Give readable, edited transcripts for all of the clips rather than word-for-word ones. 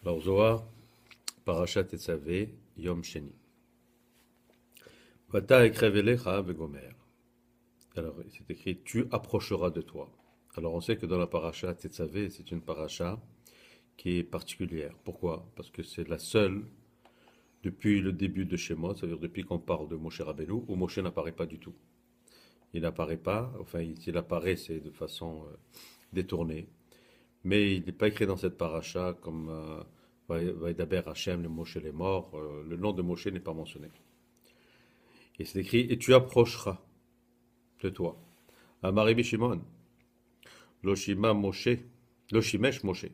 Alors, Zohar, Parashat Tetzavé, Yom Sheni. Vata ekrev vegomer. Alors, c'est écrit, tu approcheras de toi. Alors, on sait que dans la Parashat Tetzavé, c'est une paracha qui est particulière. Pourquoi? Parce que c'est la seule, depuis le début de Shemot, c'est-à-dire depuis qu'on parle de Moshe Rabbeinu, où Moshe n'apparaît pas du tout. Il n'apparaît pas, enfin, s'il apparaît, c'est de façon détournée. Mais il n'est pas écrit dans cette paracha comme Vaidaber Hashem, le Moshe les morts. Le nom de Moshe n'est pas mentionné. Et c'est écrit, et tu approcheras de toi. Amari Bishimon, Loshima Moshe, Loshimesh Moshe.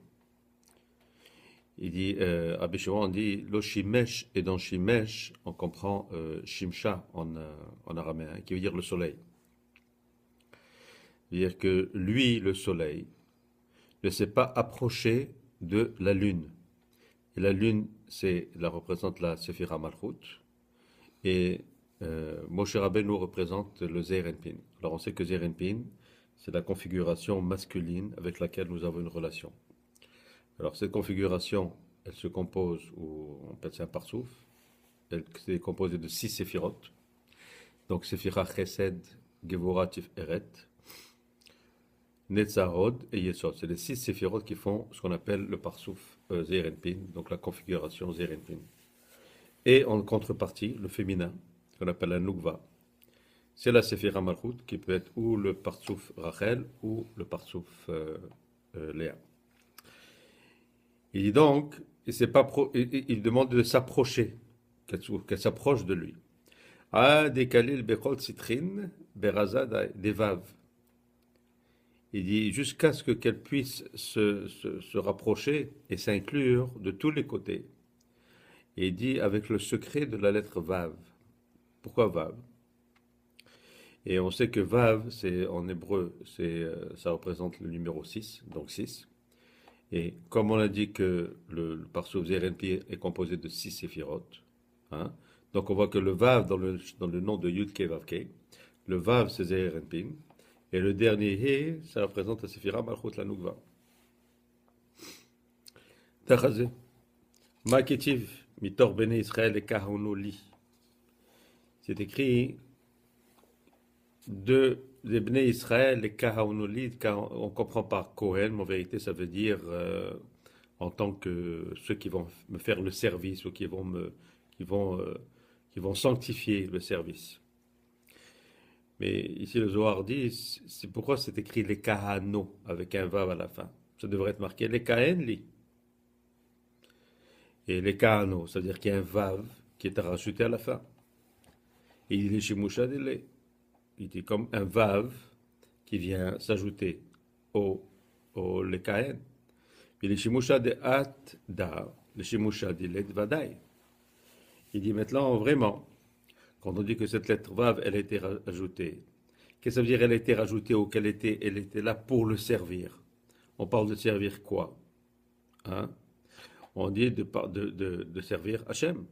Il dit, à Bishimon, on dit Loshimesh, et dans Shimesh, on comprend Shimsha en araméen, qui veut dire le soleil. C'est-à-dire que lui, le soleil, ne s'est pas approché de la lune. Et la lune, représente la Sephira Malchut. Et Moshe Rabbeinu représente le Zeir Enpin. Alors on sait que Zeir Enpin, c'est la configuration masculine avec laquelle nous avons une relation. Alors cette configuration, elle se compose, ou on appelle ça un parsouf, elle est composée de 6 séphirotes. Donc Sephira Chesed, Gevura, Tiferet, Netzarod et Yesod. C'est les 6 séphirotes qui font ce qu'on appelle le parsouf Zeir Enpin, donc la configuration Zeir Enpin. Et en contrepartie, le féminin, qu'on appelle la Nukva, c'est la Sephira Malchut, qui peut être ou le Partsouf Rachel ou le Partsouf Léa. Il dit donc, il demande de s'approcher, qu'elle s'approche de lui. A décalil bechol citrin berazad devav. Il dit jusqu'à ce qu'elle puisse se rapprocher et s'inclure de tous les côtés. Et il dit avec le secret de la lettre Vav. Pourquoi Vav? Et on sait que Vav, en hébreu, ça représente le numéro 6, donc 6. Et comme on a dit que le Parsouf Zeir Enpin est composé de 6 séphirotes, hein, donc on voit que le Vav dans le nom de Yud Ke Vav Ke, le Vav c'est Zeir Enpin, et le dernier He, ça représente la Sephira Malchut la Nukva. Tachazé. Ma ketiv mitor bene Israël et kahonu li. C'est écrit des Bnei Israël, les Kahaonoli, on comprend par Kohen, mais en vérité ça veut dire en tant que ceux qui vont me faire le service ou qui vont sanctifier le service. Mais ici le Zohar dit, c'est pourquoi c'est écrit les Kahano avec un vav à la fin. Ça devrait être marqué les Kahenli. Et les Kahano, c'est-à-dire qu'il y a un vav qui est rajouté à la fin. Et il est Shimusha Dele. Il est comme un vav qui vient s'ajouter au lekahen. Et le shimusha de at da, le shimusha de let vadai. Il dit maintenant vraiment, quand on dit que cette lettre vav, elle a été ajoutée, qu'est-ce que ça veut dire elle a été rajoutée ou elle était là pour le servir? On parle de servir quoi? Hein? On dit de servir Hachem.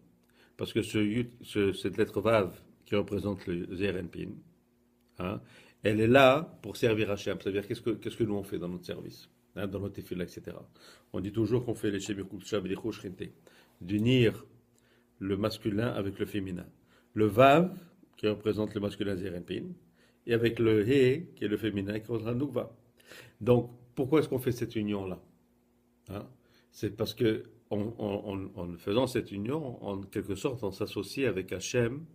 Parce que cette lettre vav qui représente le Zeir Enpin, hein, elle est là pour servir Hachem. C'est-à-dire qu'est-ce que nous on fait dans notre service, hein, dans notre tefila, etc. On dit toujours qu'on fait les d'unir le masculin avec le féminin. Le Vav, qui représente le masculin Zeir Enpin, et avec le He, qui est le féminin, qui représente Nukva. Donc, pourquoi est-ce qu'on fait cette union-là, hein? C'est parce que en faisant cette union, en quelque sorte, on s'associe avec Hachem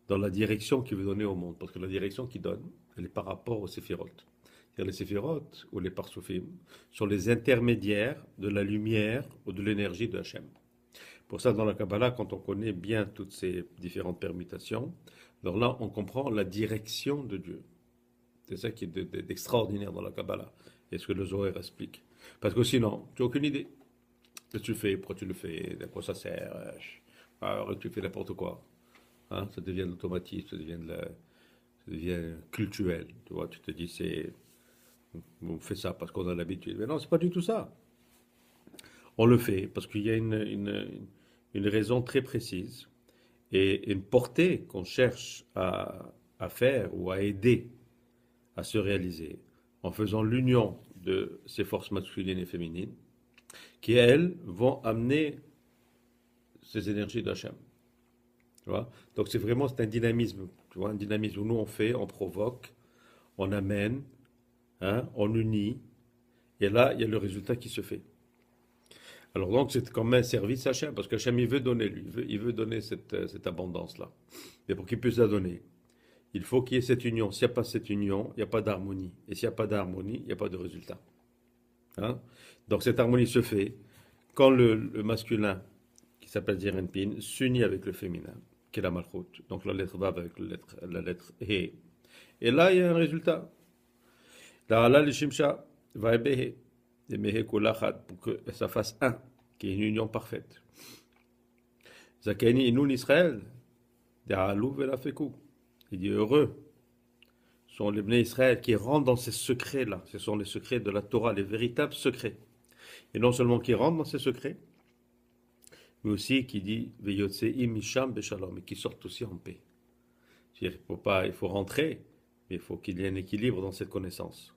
dans la direction qu'il veut donner au monde. Parce que la direction qu'il donne, elle est par rapport aux séphirotes. C'est-à-dire les séphirotes, ou les parsoufim, sont les intermédiaires de la lumière ou de l'énergie de Hachem. Pour ça, dans la Kabbalah, quand on connaît bien toutes ces différentes permutations, alors là, on comprend la direction de Dieu. C'est ça qui est d'extraordinaire dans la Kabbalah. Et ce que le Zohar explique. Parce que sinon, tu n'as aucune idée. Qu'est-ce que tu fais? Pourquoi tu le fais? À quoi ça sert? Alors, tu fais n'importe quoi. Hein, ça devient l'automatisme, ça devient culturel. Tu vois, tu te dis, on fait ça parce qu'on a l'habitude. Mais non, c'est pas du tout ça. On le fait parce qu'il y a une raison très précise et une portée qu'on cherche à faire ou à aider à se réaliser en faisant l'union de ces forces masculines et féminines qui elles vont amener ces énergies d'Hachem. Tu vois? Donc c'est un dynamisme, tu vois, un dynamisme où nous on fait, on provoque, on amène, hein, on unit, et là il y a le résultat qui se fait. Alors donc c'est comme un service à Hachem, parce qu'Hachem il veut donner lui, il veut donner cette abondance-là. Mais pour qu'il puisse la donner, il faut qu'il y ait cette union. S'il n'y a pas cette union, il n'y a pas d'harmonie. Et s'il n'y a pas d'harmonie, il n'y a pas de résultat. Hein? Donc cette harmonie se fait quand le masculin, qui s'appelle Zerenpin, s'unit avec le féminin, qui est la Malchut. Donc la lettre Vav avec la lettre He. Et là, il y a un résultat. La halal shimsha va ebehe. Et mehe kolachad, pour que ça fasse un, qui est une union parfaite. Zakeni inun Israël, de halou velafeku. Il dit heureux sont les Bnei Israël qui rentrent dans ces secrets-là. Ce sont les secrets de la Torah, les véritables secrets. Et non seulement qui rentrent dans ces secrets, mais aussi qui dit Veyotseim misham beshalom, et qui sortent aussi en paix. C'est-à-dire, il faut rentrer, mais il faut qu'il y ait un équilibre dans cette connaissance.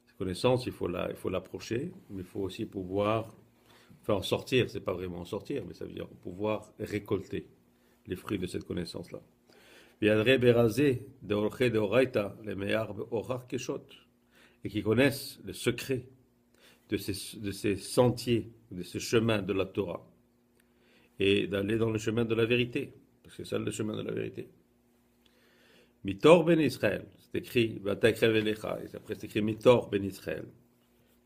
Cette connaissance, il faut l'approcher, mais il faut aussi pouvoir en sortir. C'est pas vraiment en sortir, mais ça veut dire pouvoir récolter les fruits de cette connaissance-là. Et qui connaissent le secret de ces sentiers, de ces chemins de la Torah, et d'aller dans le chemin de la vérité, parce que c'est ça le chemin de la vérité. Mitor ben Israël, c'est écrit, et après c'est écrit Mitor ben Israël,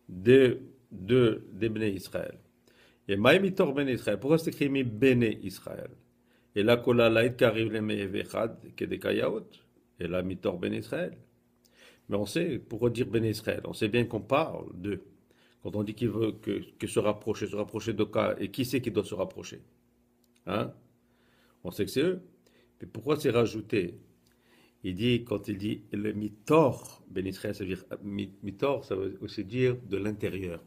des Bnei Israël. Et Maï Mitor ben Israël, pourquoi c'est écrit Mi Bene Israël? Et là, Kolalait qu'arrive les Me'evechad, Kedekayaot, et là, Mitor ben Israël. Mais on sait, pourquoi dire ben Israël? On sait bien qu'on parle d'eux. Quand on dit qu'il veut que se rapprocher de quoi? Et qui c'est qui doit se rapprocher? Hein? On sait que c'est eux. Mais pourquoi c'est rajouté? Quand il dit le Mitor ben Israël, ça veut dire, Mitor, ça veut aussi dire de l'intérieur.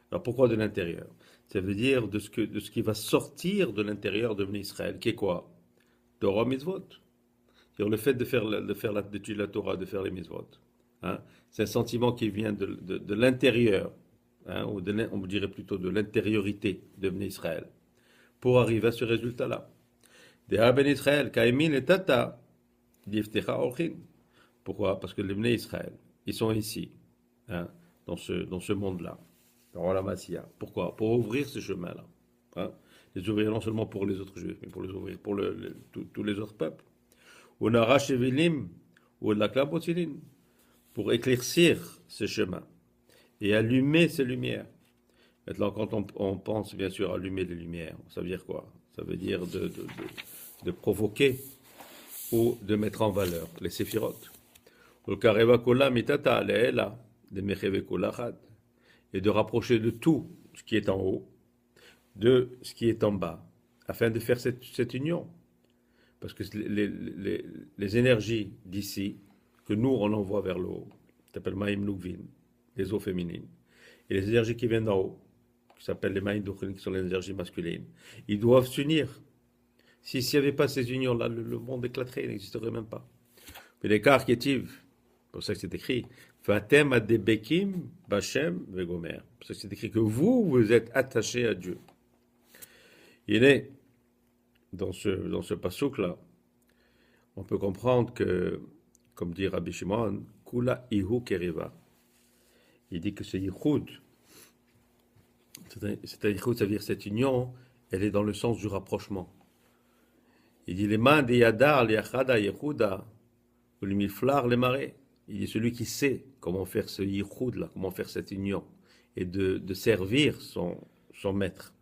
Alors pourquoi de l'intérieur? Ça veut dire de ce qui va sortir de l'intérieur de Israël, qui est quoi? Torah mitzvot. C'est-à-dire le fait d'étudier la Torah, de faire les mitzvot. Hein? C'est un sentiment qui vient de l'intérieur, hein, ou on dirait plutôt de l'intériorité de Israël, pour arriver à ce résultat-là. De Ben Israël, Kaimin et Tata, Diftecha Orchin. Pourquoi? Parce que les Bnei Israël, ils sont ici, hein, dans ce monde-là. La Massia. Pourquoi? Pour ouvrir ces chemins-là. Hein? Les ouvrir non seulement pour les autres juifs, mais pour les ouvrir pour tous les autres peuples. Ou Narashevilim, ou Laklabotilim, pour éclaircir ces chemins et allumer ces lumières. Maintenant, quand on pense bien sûr à allumer les lumières, ça veut dire quoi? Ça veut dire de provoquer ou de mettre en valeur les séphirotes. Ou Kareva Kola Mitata Leela, de Mecheve Kolachad. Et de rapprocher de tout ce qui est en haut, de ce qui est en bas, afin de faire cette union. Parce que les énergies d'ici, que nous on envoie vers le haut, qui s'appellent Maïm Nukvin, les eaux féminines, et les énergies qui viennent d'en haut, qui s'appellent les Maïm Duchin, qui sont les énergies masculines, ils doivent s'unir. S'il n'y avait pas ces unions-là, le monde éclaterait, il n'existerait même pas. Mais l'écart qui est pour ça que c'est écrit, Fatem adebekim bachem vegomer. Parce que c'est écrit que vous êtes attachés à Dieu. Il est dans ce passouk-là, on peut comprendre que, comme dit Rabbi Shimon, Kula ihu keriva. Il dit que ce yichud, c'est un yichud, ça veut dire cette union, elle est dans le sens du rapprochement. Il dit les mains des yadar, les achada, yehuda, ou les milflar, les marais. Il est celui qui sait comment faire ce yichud là, comment faire cette union et de servir son maître.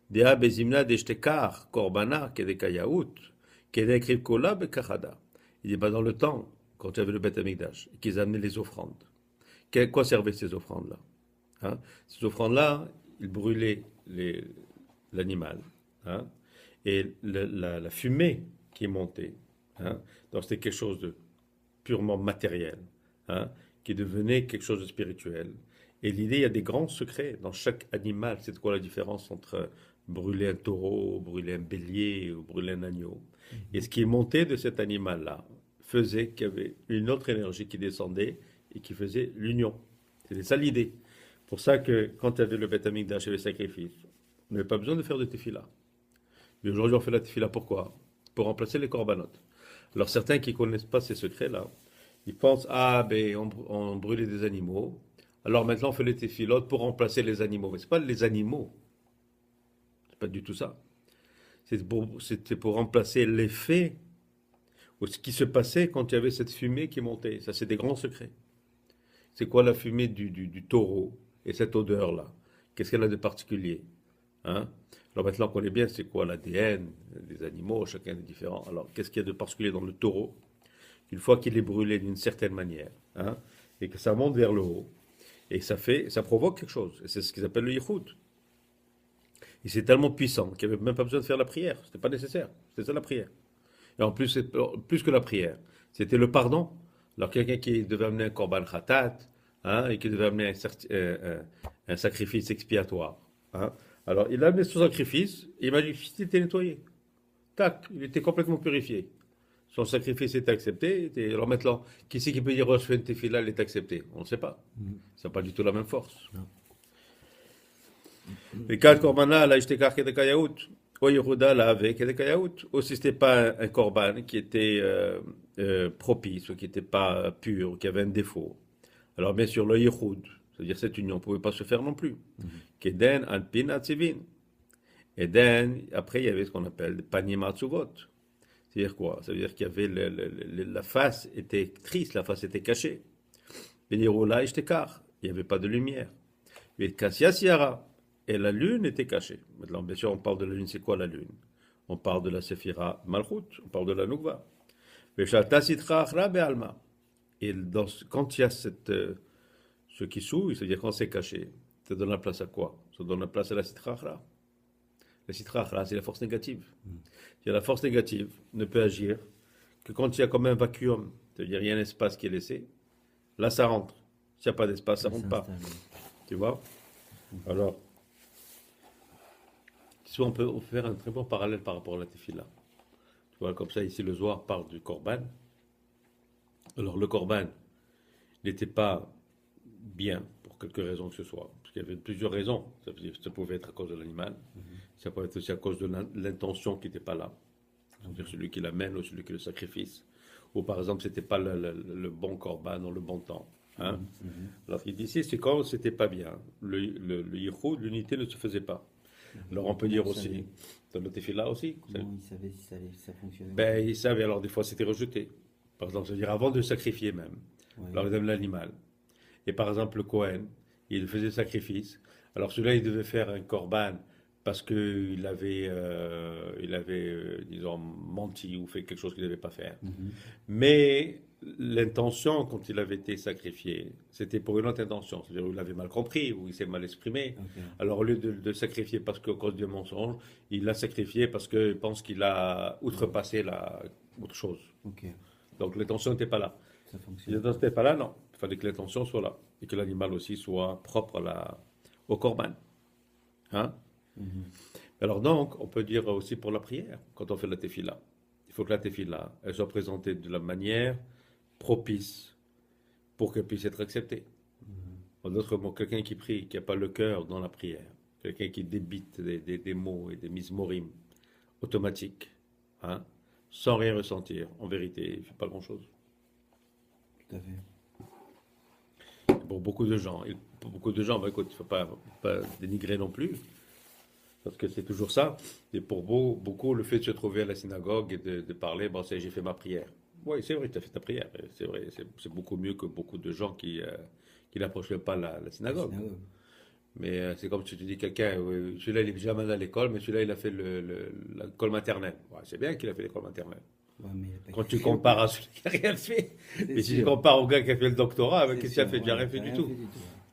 Dea bezimna deshtekar korbana kedekayaout kedekriv kola bekachada. Il est pas dans le temps quand il y avait le Beth Amikdash et qu'ils amenaient les offrandes. Quoi servaient ces offrandes là? Hein? Ces offrandes là, ils brûlaient l'animal, hein? Et la fumée qui montait, hein? Donc c'était quelque chose de purement matériel, hein, qui devenait quelque chose de spirituel. Et l'idée, il y a des grands secrets dans chaque animal. C'est quoi la différence entre brûler un taureau, brûler un bélier ou brûler un agneau? Et ce qui est monté de cet animal-là faisait qu'il y avait une autre énergie qui descendait et qui faisait l'union. C'était ça l'idée. pour ça que quand tu avais le Beth Amikdash et les sacrifices, on n'avait pas besoin de faire de tefila. Mais aujourd'hui, on fait la tefila pourquoi? Pour remplacer les corbanotes. Alors certains qui ne connaissent pas ces secrets-là, ils pensent, ah ben on brûlait des animaux, alors maintenant on fait les tefilot pour remplacer les animaux. Mais ce n'est pas les animaux, c'est pas du tout ça. C'était pour remplacer l'effet ou ce qui se passait quand il y avait cette fumée qui montait. Ça, c'est des grands secrets. C'est quoi la fumée du taureau et cette odeur-là? Qu'est-ce qu'elle a de particulier? Hein? Alors maintenant, on connaît bien c'est quoi l'ADN des animaux, chacun est différent. Alors, qu'est-ce qu'il y a de particulier dans le taureau? Une fois qu'il est brûlé d'une certaine manière, hein, et que ça monte vers le haut, et ça provoque quelque chose. Et c'est ce qu'ils appellent le yichud. Et c'est tellement puissant qu'il n'y avait même pas besoin de faire la prière. C'était pas nécessaire. C'était ça la prière. Et en plus, plus que la prière, c'était le pardon. Alors quelqu'un qui devait amener un korban khatat, hein, et qui devait amener un sacrifice expiatoire, hein, alors il a amené son sacrifice, et il m'a dit qu'il était nettoyé. Tac, il était complètement purifié. Son sacrifice est accepté. Alors maintenant, qui c'est qui peut dire, oh, je fais une tefila, elle est acceptée? On ne sait pas. Ça n'a pas du tout la même force. Et quand Korbana, là, j'étais carqué de Kayaout. Ou Yehuda, là, avec de Kayaout. Ou si ce n'était pas un Korban qui était propice, ou qui n'était pas pur, ou qui avait un défaut. Alors, bien sûr, le Yehoud, c'est-à-dire cette union, ne pouvait pas se faire non plus. Keden, Anpin, Atzivin. Eden, après, il y avait ce qu'on appelle des Panim Atzuvot. C'est-à-dire quoi? Ça veut dire qu'il y avait la face était triste, la face était cachée. Il n'y avait pas de lumière. Mais Kassia Siara, et la lune était cachée. Maintenant, bien sûr, on parle de la lune, c'est quoi la lune? On parle de la Séphira Malchut, on parle de la Nougva. Et quand il y a ce qui souille, c'est-à-dire quand c'est caché, ça donne la place à quoi? Ça donne la place à la Sitra Achra. La Sitra Achra, c'est la force négative. La force négative ne peut agir que quand il y a comme un vacuum, c'est-à-dire il y a un espace qui est laissé, là ça rentre. S'il n'y a pas d'espace, ça ne rentre pas. Tu vois? Alors, si on peut faire un très bon parallèle par rapport à la tefila. Tu vois, comme ça, ici, le Zohar parle du korban. Alors, le korban n'était pas bien pour quelque raison que ce soit. Parce qu'il y avait plusieurs raisons. Ça pouvait être à cause de l'animal. Ça pouvait être aussi à cause de l'intention qui n'était pas là. C'est-à-dire celui qui l'amène ou celui qui le sacrifice. Ou par exemple, c'était pas le bon korban dans le bon temps. Hein? Alors, il dit ici, c'est quand c'était pas bien. Le yichud, l'unité ne se faisait pas. Alors on peut dire aussi, dans le tefila aussi. Comment il savait si ça fonctionnait? Ben, il savait, alors des fois c'était rejeté. Par exemple, c'est-à-dire avant de sacrifier même. Ouais. Alors il donne l'animal. Et par exemple, le Kohen, il faisait sacrifice. Alors celui-là, il devait faire un korban parce qu'il avait, disons, menti ou fait quelque chose qu'il ne devait pas faire. Mais l'intention, quand il avait été sacrifié, c'était pour une autre intention. C'est-à-dire qu'il avait mal compris ou il s'est mal exprimé. Okay. Alors au lieu de sacrifier parce qu'à cause du mensonge, il l'a sacrifié parce qu'il pense qu'il a outrepassé autre chose. Okay. Donc l'intention n'était pas là. Ça fonctionne. Si l'intention n'était pas là, non. Il fallait que l'intention soit là. Et que l'animal aussi soit propre au korban. Hein? Alors donc, on peut dire aussi pour la prière, quand on fait la tefila. Il faut que la tefila, elle soit présentée de la manière propice pour qu'elle puisse être acceptée. En d'autres mots, quelqu'un qui prie, qui n'a pas le cœur dans la prière, quelqu'un qui débite des mots et des mismorim automatiques, hein, sans rien ressentir, en vérité, il ne fait pas grand-chose. Tout à fait. Pour beaucoup de gens, ben, écoute, il ne faut pas dénigrer non plus, parce que c'est toujours ça. Et pour beaucoup, le fait de se trouver à la synagogue et de parler, bon, j'ai fait ma prière. Oui, c'est vrai, tu as fait ta prière. C'est vrai, c'est beaucoup mieux que beaucoup de gens qui n'approchent pas la synagogue. Mais c'est comme si tu dis quelqu'un, celui-là il est jamais allé à l'école, mais celui-là il a fait l'école maternelle. Ouais, c'est bien qu'il a fait l'école maternelle. Ouais, quand tu compares à celui qui n'a rien fait, mais si tu compares au gars qui a fait le doctorat, avec qu'est-ce qu'il a fait? J'ai rien fait du tout.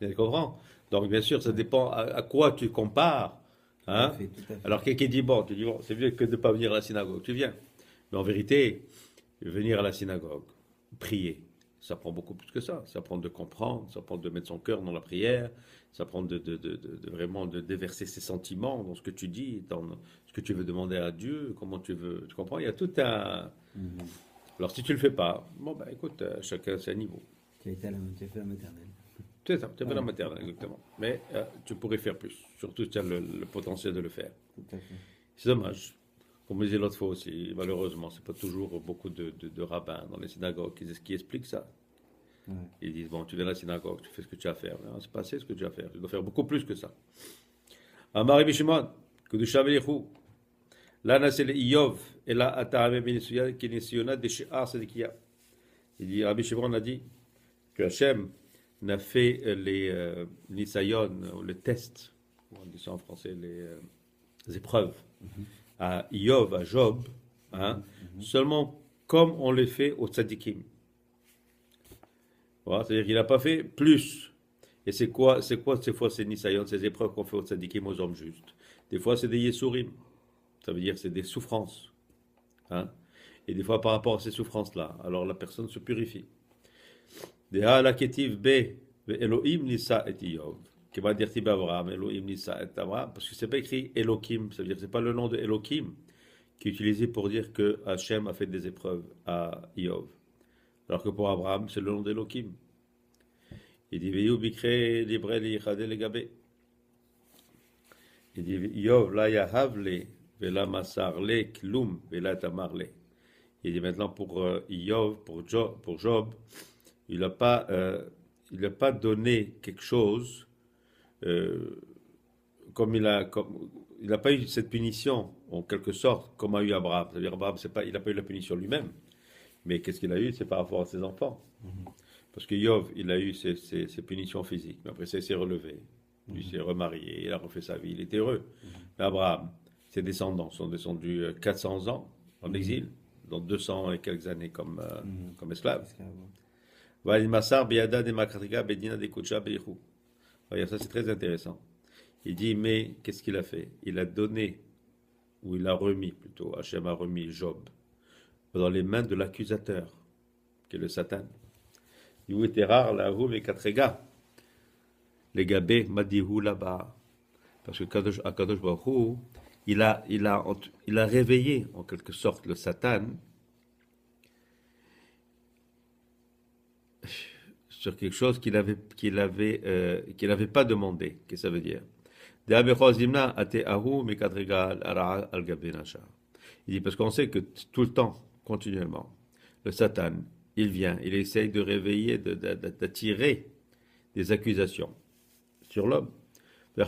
Tu comprends? Donc bien sûr, ça dépend à quoi tu compares. Hein? Tout à fait. Alors quelqu'un dit, bon, c'est mieux que de ne pas venir à la synagogue. Tu viens. Mais en vérité, venir à la synagogue, prier, ça prend beaucoup plus que ça. Ça prend de comprendre, ça prend de mettre son cœur dans la prière, ça prend de vraiment de déverser ses sentiments dans ce que tu dis, dans ce que tu veux demander à Dieu, comment tu veux. Tu comprends? Il y a tout un. Alors si tu le fais pas, bon ben écoute, chacun à son niveau. Tu as fait la maternelle. C'est ça, tu as fait la Ouais, maternelle, exactement. Mais tu pourrais faire plus, surtout si tu as le potentiel de le faire. tout à fait. C'est dommage. Comme je disais l'autre fois aussi, malheureusement, c'est pas toujours beaucoup de rabbins dans les synagogues qui expliquent ça. Ouais. Ils disent, bon, tu viens à la synagogue, tu fais ce que tu as à faire. Non, c'est pas assez ce que tu as à faire. Tu dois faire beaucoup plus que ça. Amar Rabbi Shimon, Kedusha v'Yechou. Là, c'est le Iyov, et là, Ata'ame Benisuya, Kenisiyona, Deshe'ar Sedikia. Il dit, Rabbi Shimon a dit que Hachem n'a fait les Nisayon, ou les tests, on dit ça en français, les épreuves, à Iyov, à Job, hein, seulement comme on les fait aux tzadikim. Voilà, c'est-à-dire qu'il n'a pas fait plus. Et c'est quoi ces fois ces Nisayon, ces épreuves qu'on fait aux tzadikim, aux hommes justes? Des fois, c'est des Yesurim. Ça veut dire que c'est des souffrances. Hein? Et des fois, par rapport à ces souffrances-là, alors la personne se purifie. Deha la ketiv be Elohim nisa et Iyov. Qui va dire Tibé Abraham, Elohim nisa et Abraham, parce que c'est pas écrit Elohim, ça veut dire que c'est pas le nom de Elohim qui est utilisé pour dire que Hachem a fait des épreuves à Iyov. Alors que pour Abraham, c'est le nom d'Elohim. Il dit Veyu bikre libre li yichade le gabé. Il dit Iyov la yahavle vela masarle klum vela tamarle. Il dit maintenant pour Iyov, pour Job, il n'a pas donné quelque chose comme il n'a pas eu cette punition en quelque sorte comme a eu Abraham. C'est-à-dire Abraham, il n'a pas eu la punition lui-même, mais qu'est-ce qu'il a eu? C'est par rapport à ses enfants. Parce que Yov, il a eu ses punitions physiques, mais après ça, il s'est relevé. Lui s'est remarié, il a refait sa vie, il est heureux. Mais Abraham, ses descendants sont descendus 400 ans en exil, donc 200 et quelques années comme esclaves. Regarde, ça c'est très intéressant. Il dit, mais qu'est-ce qu'il a fait? Il a donné, ou il a remis plutôt, Hachem a remis Job dans les mains de l'accusateur, qui est le Satan. Il était rare, là, vous, les quatre gars. Les gabés, Madihu là-bas. Parce que Kadosh Baruch Hu, il a réveillé, en quelque sorte, le Satan sur quelque chose qu'il n'avait pas demandé. Qu'est-ce que ça veut dire? Il dit parce qu'on sait que tout le temps, continuellement, le Satan, il vient, il essaye de réveiller, d'attirer des accusations sur l'homme. Et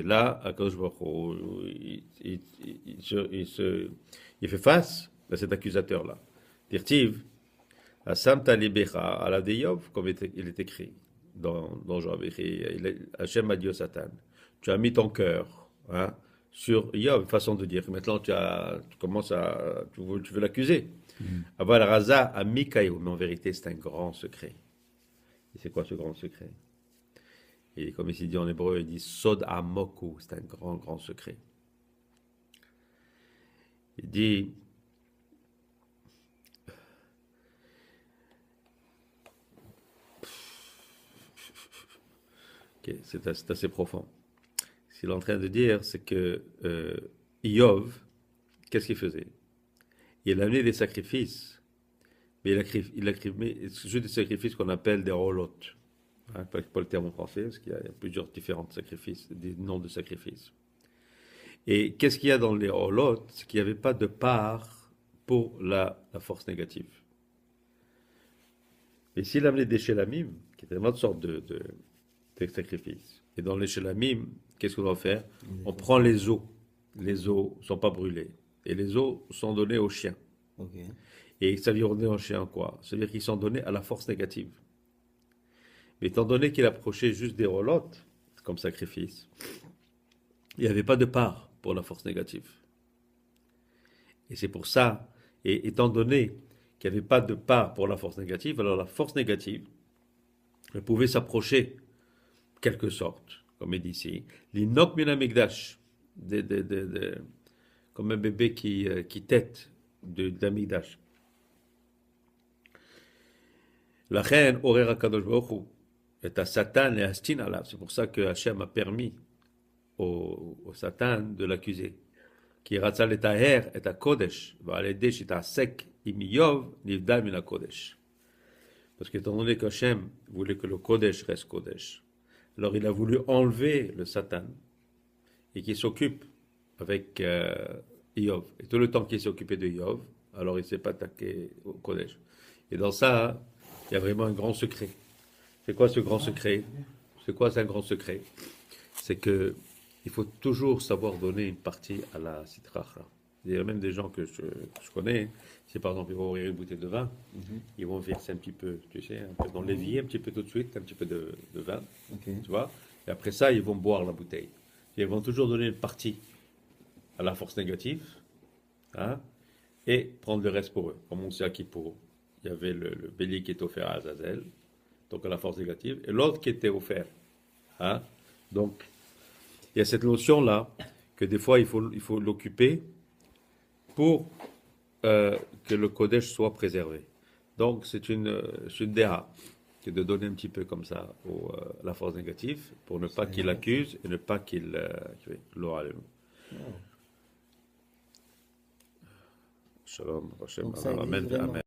là, Akadosh Baruch Hu, il fait face à cet accusateur-là. Dirtiv, Asamta libecha ala de Yov, comme il est écrit dans Job. Hachem a dit au Satan, tu as mis ton cœur sur Yov, façon de dire. Maintenant, tu veux l'accuser. Aval Raza a Mikaïou, mais en vérité, c'est un grand secret. Et c'est quoi ce grand secret? Et comme ici dit en hébreu, il dit Sod Amoku, c'est un grand, grand secret. Il dit okay, c'est assez profond. Ce qu'il est en train de dire, c'est que Iyov, qu'est-ce qu'il faisait? Il a amené des sacrifices, mais il a juste des sacrifices qu'on appelle des rolotes. Pas le terme en français, parce qu'il y a plusieurs différents sacrifices, des noms de sacrifices. Et qu'est-ce qu'il y a dans les rolotes? C'est qu'il n'y avait pas de part pour la force négative. Et s'il amenait des shélamim, qui étaient une autre sorte de sacrifice, et dans les shélamim, qu'est-ce qu'on doit faire? On prend les os. Les os ne sont pas brûlés. Et les os sont donnés aux chiens. Okay. Et ça veut dire donner aux chiens quoi? Ça veut dire qu'ils sont donnés à la force négative. Mais étant donné qu'il approchait juste des rolotes, comme sacrifice, il n'y avait pas de part pour la force négative. Et c'est pour ça, et étant donné qu'il n'y avait pas de part pour la force négative, alors la force négative, elle pouvait s'approcher, quelque sorte, comme il dit ici, l'inok minamigdash, comme un bébé qui tète d'amigdash. La reine Orera Kadosh Baruch Hu est à Satan et à Stin alav. C'est pour ça que Hachem a permis au Satan de l'accuser. Qui ratzal et taher et à Kodesh va aller déchirer à sec Im Yov nivdal min kodesh. Parce qu'étant donné qu'Hachem voulait que le Kodesh reste Kodesh, alors il a voulu enlever le Satan et qu'il s'occupe avec Iov. Et tout le temps qu'il s'est occupé de Iov, alors il ne s'est pas attaqué au Kodesh. Et dans ça, il y a vraiment un grand secret. C'est quoi ce grand secret? C'est quoi un grand secret? C'est que il faut toujours savoir donner une partie à la sitracha. Il y a même des gens que je connais, si par exemple ils vont ouvrir une bouteille de vin, ils vont verser un petit peu, tu sais, un peu dans l'évier, un petit peu tout de suite, un petit peu de vin, tu vois, et après ça, ils vont boire la bouteille. Et ils vont toujours donner une partie à la force négative, hein, et prendre le reste pour eux. Comme on sait à Kippour, il y avait le bélier qui était offert à Azazel, donc à la force négative, et l'autre qui était offert. Hein. Donc, il y a cette notion-là, que des fois, il faut l'occuper pour que le Kodesh soit préservé. Donc, c'est une déha, qui est de donner un petit peu comme ça la force négative, pour ne pas qu'il accuse et ne pas qu'il l'aura. Shalom, Hashem, amen, amen.